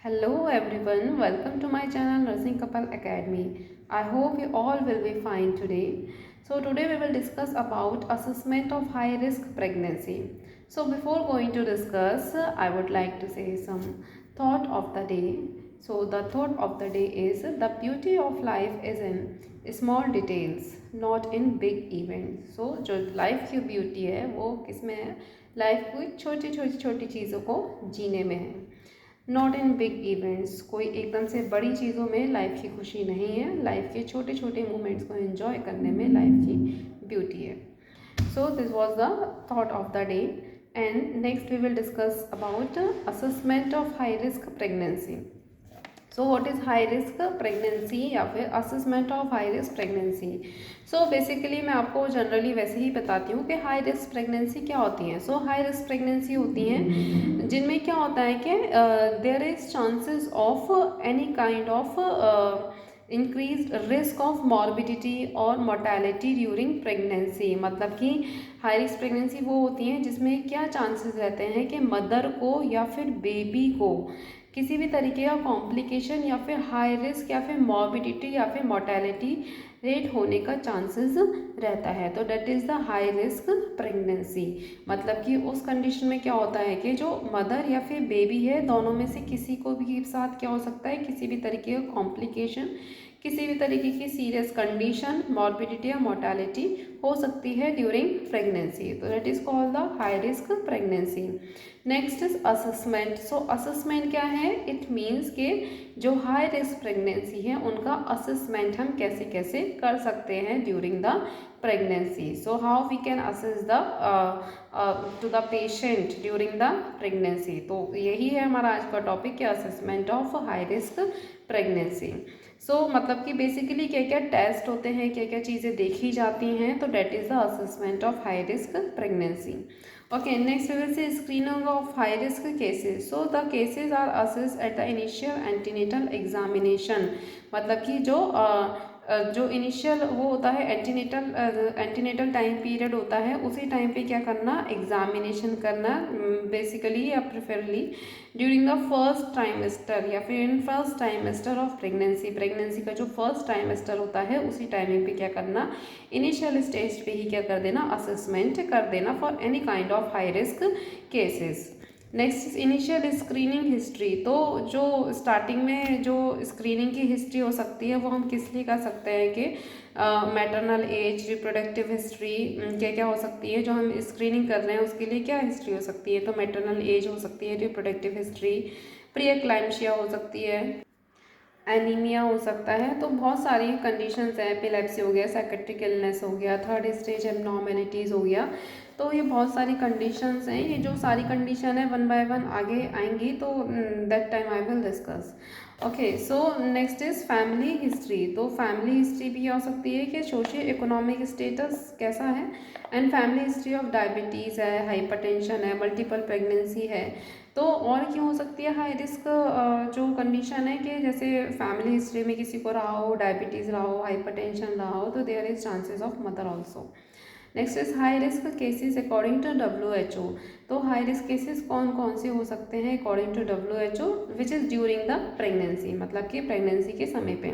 Hello everyone, welcome to my channel Nursing Couple Academy. I hope you all will be fine today. So today we will discuss about assessment of high risk pregnancy. So before going to discuss, I would like to say some thought of the day. So the thought of the day is the beauty of life is in small details, not in big events. So जो life की beauty है वो किसमें है? Life को छोटी छोटी छोटी चीज़ों को जीने में है, नॉट इन बिग इवेंट्स। कोई एकदम से बड़ी चीज़ों में लाइफ की खुशी नहीं है, लाइफ के छोटे छोटे मोमेंट्स को एंजॉय करने में लाइफ की ब्यूटी है। So this was the thought of the day and next we will discuss about assessment of high risk pregnancy. So what is high risk pregnancy या फिर assessment of high risk pregnancy. So basically मैं आपको generally वैसे ही बताती हूँ कि high risk pregnancy क्या होती है। सो हाई रिस्क प्रेगनेंसी होती हैं जिनमें क्या होता है कि there is chances of any kind of increase risk of morbidity और मोर्टेलिटी ड्यूरिंग प्रेगनेंसी। मतलब कि हाई रिस्क प्रेगनेंसी वो होती हैं जिसमें क्या चांसेस रहते हैं कि मदर को या फिर बेबी को किसी भी तरीके का कॉम्प्लिकेशन या फिर हाई रिस्क या फिर मॉर्बिडिटी या फिर मोर्टेलिटी रेट होने का चांसेस रहता है। तो that is the high risk pregnancy. मतलब कि उस कंडीशन में क्या होता है कि जो मदर या फिर बेबी है दोनों में से किसी को भी साथ क्या हो सकता है, किसी भी तरीके का कॉम्प्लिकेशन, किसी भी तरीके की सीरियस कंडीशन, मॉर्बिडिटी या मोर्टेलिटी हो सकती है ड्यूरिंग प्रेगनेंसी। तो that is called the high risk pregnancy. Next is assessment. So assessment क्या है? इट मीन्स के जो हाई रिस्क प्रेगनेंसी है उनका असेसमेंट हम कैसे कैसे कर सकते हैं during the pregnancy. So how we can assess the to the patient during the pregnancy. तो यही है हमारा आज का टॉपिक कि assessment of high risk pregnancy. So मतलब कि बेसिकली क्या क्या टेस्ट होते हैं, क्या क्या चीज़ें देखी जाती हैं, तो that is the assessment of high risk pregnancy. Okay, next we will see screening of high risk cases. So the cases are assessed at the initial antenatal examination. मतलब कि जो इनिशियल वो होता है एंटीनेटल टाइम पीरियड होता है, उसी time पे क्या करना, एग्जामिनेशन करना बेसिकली या preferably during the first trimester या फिर in first trimester of pregnancy का जो फर्स्ट ट्राइमेस्टर होता है उसी टाइमिंग पे क्या करना, इनिशियल स्टेज पे ही क्या कर देना, असेसमेंट कर देना for any kind of high risk cases. Next initial screening history. तो जो स्टार्टिंग में जो स्क्रीनिंग की हिस्ट्री हो सकती है वो हम किस लिए कर सकते हैं कि मैटरनल एज, रिप्रोडक्टिव हिस्ट्री क्या क्या हो सकती है, जो हम स्क्रीनिंग कर रहे हैं उसके लिए क्या हिस्ट्री हो सकती है। तो मैटरनल एज हो सकती है, रिप्रोडक्टिव हिस्ट्री, प्री एक्लैम्शिया हो सकती है, एनीमिया हो सकता है। तो बहुत सारी कंडीशंस हैं, एपिलेप्सी हो गया, साइकेट्रिक इलनेस हो गया, थर्ड स्टेज एबनॉर्मेलिटीज़ हो गया। तो ये बहुत सारी कंडीशंस हैं, ये जो सारी कंडीशन है वन बाय वन आगे आएंगी, तो that time I will discuss. Okay, so next is family history. तो फैमिली हिस्ट्री भी हो सकती है कि सोशियो इकोनॉमिक स्टेटस कैसा है, and family history of diabetes है, हाइपरटेंशन है, मल्टीपल प्रेगनेंसी है। तो और क्यों हो सकती है हाई रिस्क जो कंडीशन है कि जैसे फैमिली हिस्ट्री में किसी को रहा हो, डायबिटीज़ रहा हो, हाइपरटेंशन रहा हो, तो there is chances of mother also. Next is high risk cases according to WHO। तो हाई रिस्क केसेस कौन कौन से हो सकते हैं according to WHO, which is during the pregnancy, मतलब कि प्रेगनेंसी के समय पे।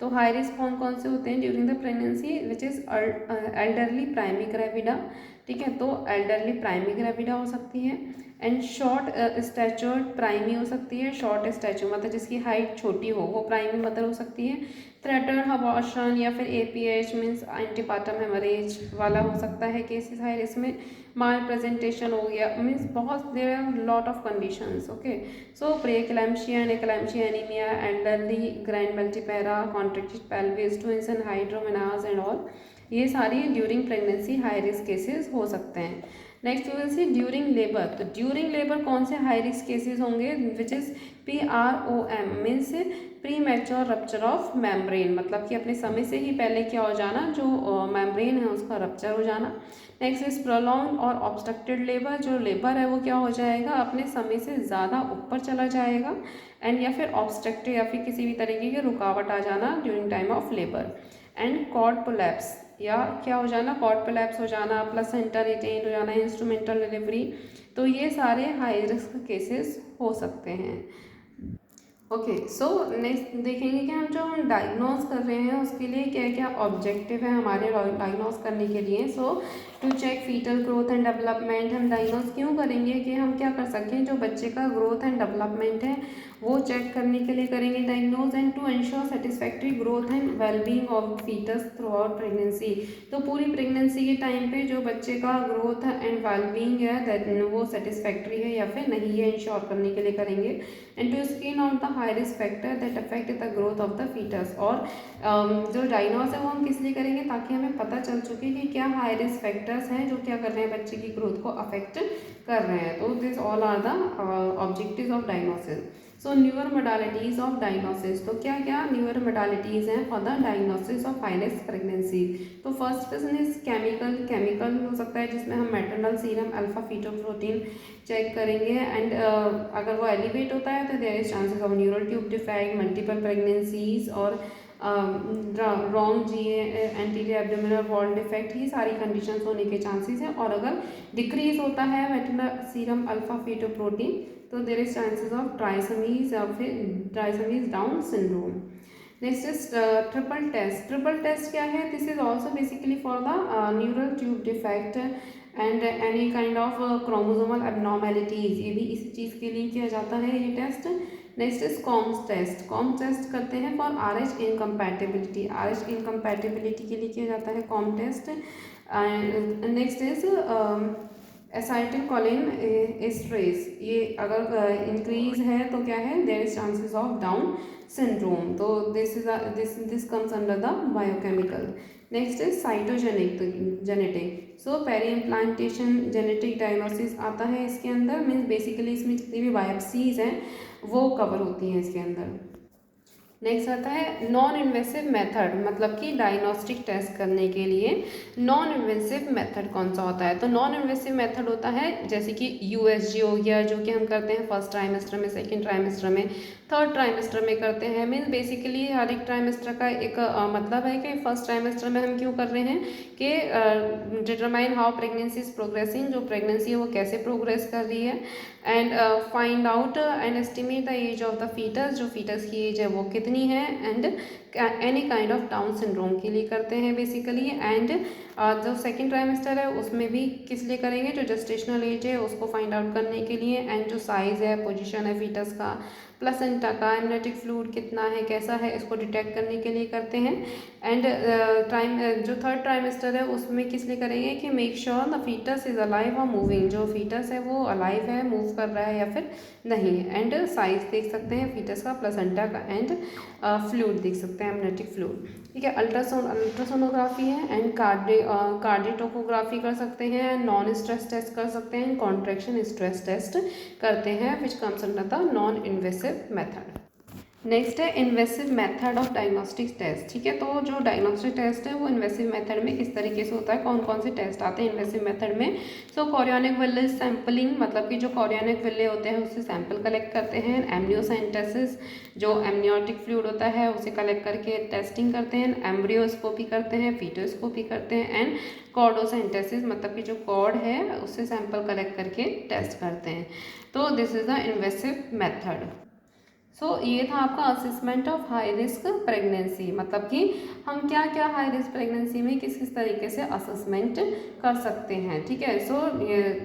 तो हाई रिस्क कौन कौन से होते हैं during the pregnancy, which is elderly primi gravida. ठीक है, तो एल्डरली प्राइमी ग्रेविडा हो सकती है, एंड शॉर्ट स्टैचर्ड प्राइमी हो सकती है। शॉर्ट स्टैचू मतलब जिसकी हाइट छोटी हो वो प्राइमी मदर हो सकती है। थ्रेटर्ड अबॉर्शन या फिर APH मीन्स एंटीपार्टम हेमरेज वाला हो सकता है केसेस हाई रिस्क में। माल प्रेजेंटेशन हो गया, मीन्स बहुत there are lot of conditions. Okay, so pre eclampsia and eclampsia anaemia, elderly grand multipara, contracted pelvis, twins and hydramnios and all, ये सारी during pregnancy high risk cases हो सकते हैं। Next we will see during labour. तो during labour कौन से high risk cases होंगे, which is PROM means premature rupture of membrane. मतलब कि अपने समय से ही पहले क्या हो जाना, जो मेम्ब्रेन है उसका रप्चर हो जाना। नेक्स्ट इज प्रोलॉन्ग और ऑब्स्ट्रक्टेड लेबर। जो लेबर है वो क्या हो जाएगा, अपने समय से ज़्यादा ऊपर चला जाएगा, एंड या फिर ऑब्स्ट्रक्टेड या फिर किसी भी तरीके की रुकावट आ जाना during time of labour. And chord prolapse या क्या हो जाना, कॉर्ड प्रोलैप्स हो जाना, प्लेसेंटा रिटेन हो जाना, इंस्ट्रूमेंटल डिलीवरी। तो ये सारे हाई रिस्क केसेस हो सकते हैं। ओके, सो नेक्स्ट देखेंगे कि हम डायग्नोज कर रहे हैं उसके लिए क्या क्या ऑब्जेक्टिव है हमारे डायग्नोज करने के लिए। So to check fetal growth and development, हम डायग्नोज क्यों करेंगे कि हम क्या कर सकें, जो बच्चे का ग्रोथ एंड डेवलपमेंट है वो चेक करने के लिए करेंगे diagnose. And to ensure satisfactory growth and wellbeing of fetus throughout pregnancy, तो पूरी प्रेगनेंसी के टाइम पे जो बच्चे का ग्रोथ एंड वेलबींग है दैट वो सेटिस्फैक्ट्री है या फिर नहीं है, इंश्योर करने के लिए करेंगे। And to screen out the high risk factor that affect the growth of the fetus, और जो डायग्नोज है वो हम किस लिए करेंगे, ताकि हमें पता चल चुके कि क्या हाई रिस्क फैक्टर्स हैं जो क्या कर रहे हैं बच्चे की ग्रोथ को अफेक्ट कर रहे हैं। तो this all are the objectives of diagnosis. So newer modalities of diagnosis, तो क्या क्या न्यूअर मोडालिटीज़ हैं for the diagnosis of high risk pregnancy. तो फर्स्ट क्वेश्चन इज केमिकल हो सकता है जिसमें हम maternal serum alpha fetoprotein check करेंगे। एंड अगर वो एलिवेट होता है तो there is chances of neural tube defect, multiple pregnancies और wrong GA anterior abdominal wall defect, ही सारी कंडीशंस होने के चांसेस हैं। और अगर डिक्रीज होता है मैटरनल सीरम अल्फा फीटोप्रोटीन तो there is chances of trisomies या फिर trisomies Down syndrome. Next is triple test. Triple test क्या है, this is also basically for the neural tube defect and any kind of chromosomal abnormalities, ये भी इसी चीज़ के लिए किया जाता है ये test. Next is Coombs test. Coombs test करते हैं for RH incompatibility, RH incompatibility के लिए किया जाता है Coombs test. Next is acetylcholinesterase, ये अगर इंक्रीज है तो क्या है, there is chances of Down syndrome, तो this comes under the biochemical. Next is cytogenetic genetic. So peri implantation genetic diagnosis आता है इसके अंदर, मीन्स बेसिकली इसमें जितनी भी बायोप्सीज हैं वो कवर होती हैं इसके अंदर। नेक्स्ट आता है नॉन इन्वेसिव मेथड, मतलब कि डायग्नोस्टिक टेस्ट करने के लिए नॉन इन्वेसिव मेथड कौन सा होता है। तो नॉन इन्वेसिव मेथड होता है जैसे कि USG हो गया, जो कि हम करते हैं फर्स्ट ट्राइमेस्टर में, सेकंड ट्राइमेस्टर में, थर्ड ट्राइमेस्टर में करते हैं। मीन्स बेसिकली हर एक ट्राइमेस्टर का एक मतलब है कि फर्स्ट ट्राइमेस्टर में हम क्यों कर रहे हैं कि determine how pregnancy is progressing, जो प्रेगनेंसी है वो कैसे प्रोग्रेस कर रही है। And find out and estimate the age of the fetus, जो फीटस की एज है वो कितनी है। And any kind of Down syndrome के लिए करते हैं बेसिकली। एंड जो सेकेंड ट्राइमेस्टर है उसमें भी किस लिए करेंगे, जो जेस्टेशनल एज है उसको फाइंड आउट करने के लिए। एंड जो साइज़ है, पोजीशन है फीटस का, प्लेसेंटा का एमनियोटिक फ्लूइड कितना है, कैसा है, इसको डिटेक्ट करने के लिए करते हैं। एंड जो थर्ड ट्राइमेस्टर है उसमें किस लिए करेंगे कि make sure the fetus is alive और मूविंग, जो फीटस है वो अलाइव है, मूव कर रहा है या फिर नहीं। एंड साइज देख सकते हैं फीटस का, प्लेसेंटा का, एंड फ्लूइड देख सकते हैं, एमनियोटिक फ्लूइड। ठीक है, अल्ट्रासोनोग्राफी है एंड कार्डियोटोकोग्राफी कर सकते हैं, नॉन स्ट्रेस टेस्ट कर सकते हैं, कॉन्ट्रैक्शन स्ट्रेस टेस्ट करते हैं, which comes under the non invasive method. Next है invasive method of diagnostic test. ठीक है, तो जो डायग्नोस्टिक टेस्ट है वो इन्वेसिव मेथड में किस तरीके से होता है, कौन कौन से टेस्ट आते हैं इन्वेसिव मेथड में। सो कोरियोनिक विले सैम्पलिंग, मतलब कि जो कोरियोनिक विले होते हैं उससे सैंपल कलेक्ट करते हैं। एमनियोसेंटेसिस, जो एमनियोटिक फ्लूइड होता है उसे कलेक्ट करके टेस्टिंग करते हैं। एम्ब्रियोस्कोपी करते हैं, फीटोस्कोपी करते हैं। एंड कॉर्डोसेंटेसिस, मतलब कि जो कॉर्ड है उससे सैंपल कलेक्ट करके टेस्ट करते हैं। तो this is the invasive method. So ये था आपका assessment of high risk pregnancy, मतलब कि हम क्या क्या हाई रिस्क प्रेगनेंसी में किस किस तरीके से असेसमेंट कर सकते हैं। ठीक है, सो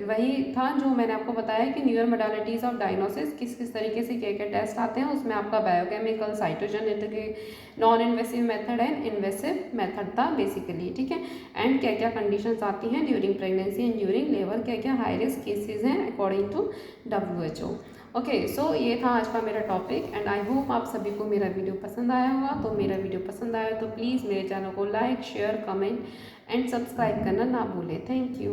वही था जो मैंने आपको बताया कि न्यूअर मोडालिटीज़ ऑफ डायग्नोसिस किस किस तरीके से क्या क्या टेस्ट आते हैं, उसमें आपका biochemical, cytogenetic, non invasive method and invasive method था बेसिकली। ठीक है, एंड क्या क्या कंडीशंस आती हैं during pregnancy and during labour, क्या क्या हाई रिस्क केसेज हैं अकॉर्डिंग टू WHO। ओके, सो ये था आज का मेरा टॉपिक एंड आई होप आप सभी को मेरा वीडियो पसंद आया होगा। तो मेरा वीडियो पसंद आया तो प्लीज़ मेरे चैनल को like, share, comment and subscribe करना ना भूलें। Thank you.